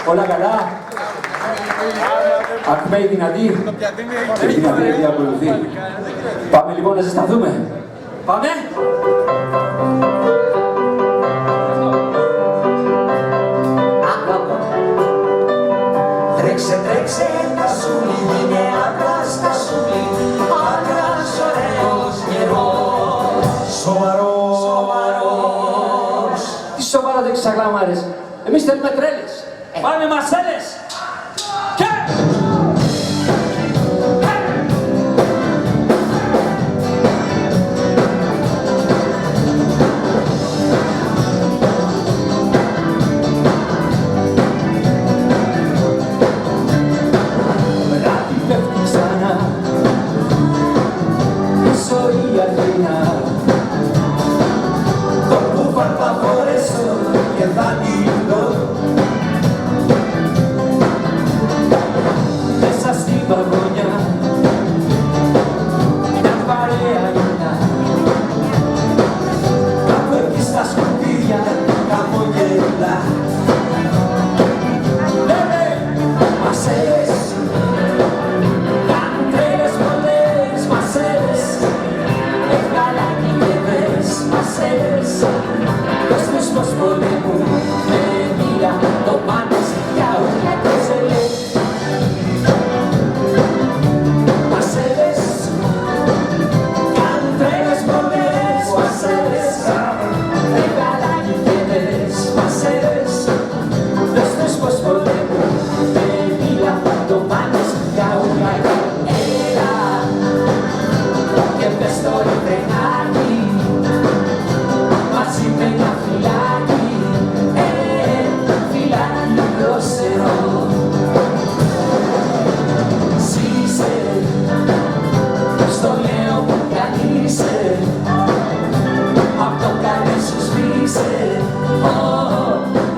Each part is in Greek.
Όλα καλά. Ακούμε η δυνατή. Η δυνατή ακολουθεί. Πάμε λοιπόν να ζεσταθούμε. Πάμε. Τρέξε, τρέξε, τα σούλη, είναι άντρας τα σούλη, άντρας ωραίος γερός, σοβαρός. Τι σοβαρά δεν ξαγλάμαρες. Εμείς θέλουμε τρέλες. Πάμε μασέλες. Και...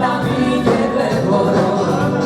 Να μην και δεν μπορώ.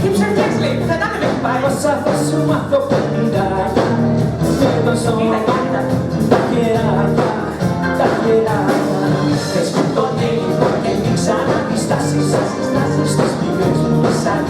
Τι ψευδές λέει, δεν τα με έχει πάει. Όσα θα σου μάθω πεντάκια με τον σώμα τα χεράκια, τα χεράκια. Θες μου τον Έλληνο και μην ξαναδιστάσεις. Στις στιγμές μου σαν